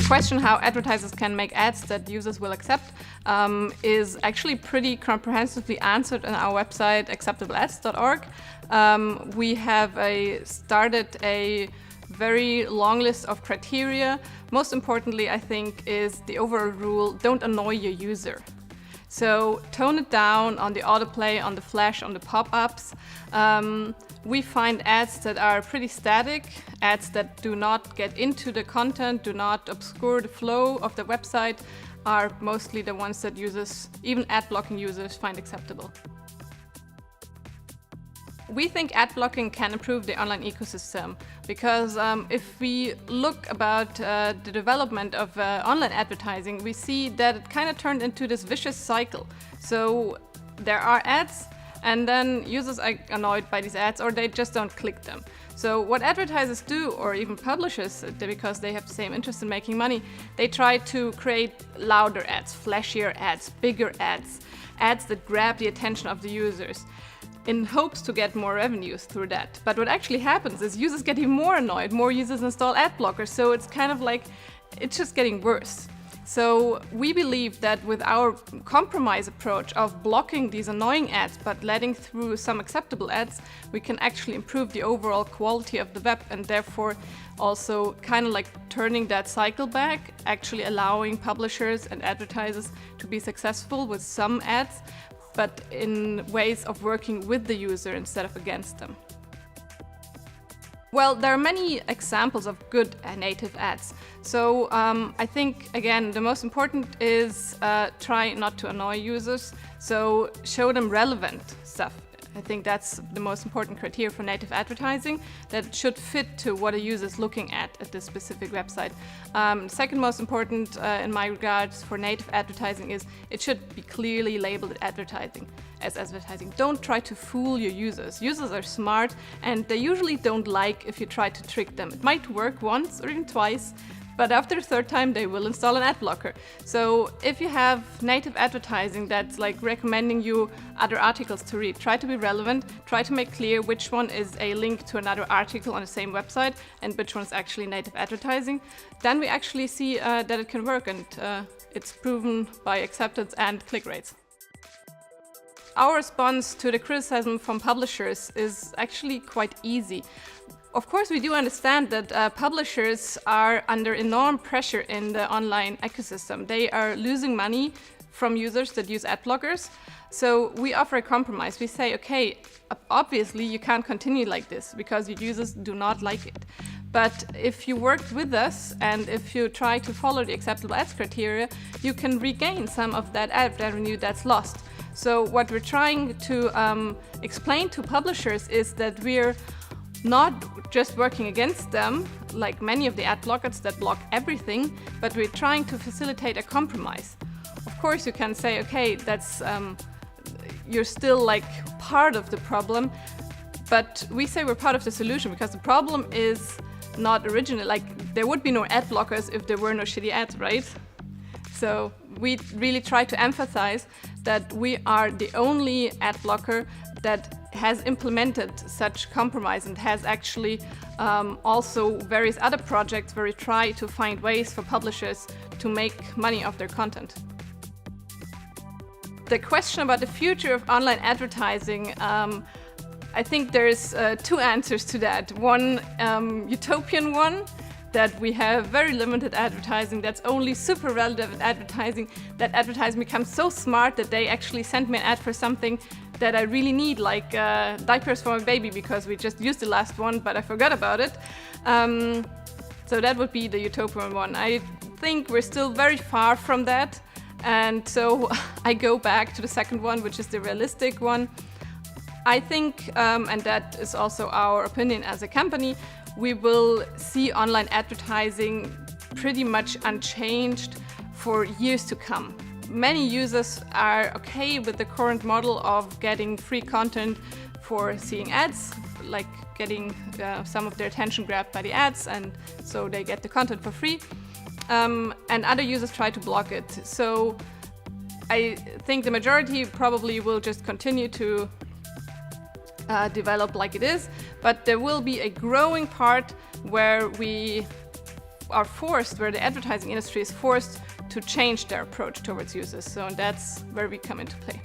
question how advertisers can make ads that users will accept is actually pretty comprehensively answered on our website acceptableads.org. We have started a very long list of criteria. Most importantly, I think, is the overall rule: don't annoy your user. So tone it down on the autoplay, on the flash, on the pop-ups. We find ads that are pretty static, ads that do not get into the content, do not obscure the flow of the website, are mostly the ones that users, even ad blocking users, find acceptable. We think ad blocking can improve the online ecosystem because if we look about the development of online advertising, we see that it kind of turned into this vicious cycle. So there are ads, and then users are annoyed by these ads, or they just don't click them. So what advertisers do, or even publishers, because they have the same interest in making money, they try to create louder ads, flashier ads, bigger ads, ads that grab the attention of the users, in hopes to get more revenues through that. But what actually happens is users get even more annoyed, more users install ad blockers, so it's kind of like, it's just getting worse. So we believe that with our compromise approach of blocking these annoying ads but letting through some acceptable ads, we can actually improve the overall quality of the web, and therefore also kind of like turning that cycle back, actually allowing publishers and advertisers to be successful with some ads, but in ways of working with the user instead of against them. Well, there are many examples of good native ads. So I think, again, the most important is try not to annoy users. So show them relevant stuff. I think that's the most important criteria for native advertising, that it should fit to what a user is looking at this specific website. Second most important in my regards for native advertising is it should be clearly labeled as advertising. Don't try to fool your users. Users are smart, and they usually don't like if you try to trick them. It might work once or even twice, but after the third time they will install an ad blocker. So if you have native advertising that's like recommending you other articles to read, try to be relevant, try to make clear which one is a link to another article on the same website and which one is actually native advertising. Then we actually see that it can work, and it's proven by acceptance and click rates. Our response to the criticism from publishers is actually quite easy. Of course, we do understand that publishers are under enormous pressure in the online ecosystem. They are losing money from users that use ad blockers. So we offer a compromise. We say, okay, obviously you can't continue like this because your users do not like it. But if you worked with us and if you try to follow the acceptable ads criteria, you can regain some of that ad revenue that's lost. So what we're trying to explain to publishers is that we're not just working against them, like many of the ad blockers that block everything, but we're trying to facilitate a compromise. Of course, you can say, okay, that's you're still like part of the problem, but we say we're part of the solution because the problem is not original. Like, there would be no ad blockers if there were no shitty ads, right? So we really try to emphasize that we are the only ad blocker that has implemented such compromise and has actually also various other projects where we try to find ways for publishers to make money off their content. The question about the future of online advertising, I think there's two answers to that. One utopian one, that we have very limited advertising, that's only super relevant advertising, that advertising becomes so smart that they actually send me an ad for something that I really need, like diapers for my baby, because we just used the last one, but I forgot about it. So that would be the utopian one. I think we're still very far from that. And so I go back to the second one, which is the realistic one. I think, and that is also our opinion as a company, we will see online advertising pretty much unchanged for years to come. Many users are okay with the current model of getting free content for seeing ads, like getting some of their attention grabbed by the ads, and so they get the content for free. And other users try to block it. So I think the majority probably will just continue to develop like it is, but there will be a growing part where we are forced, where the advertising industry is forced to change their approach towards users. So that's where we come into play.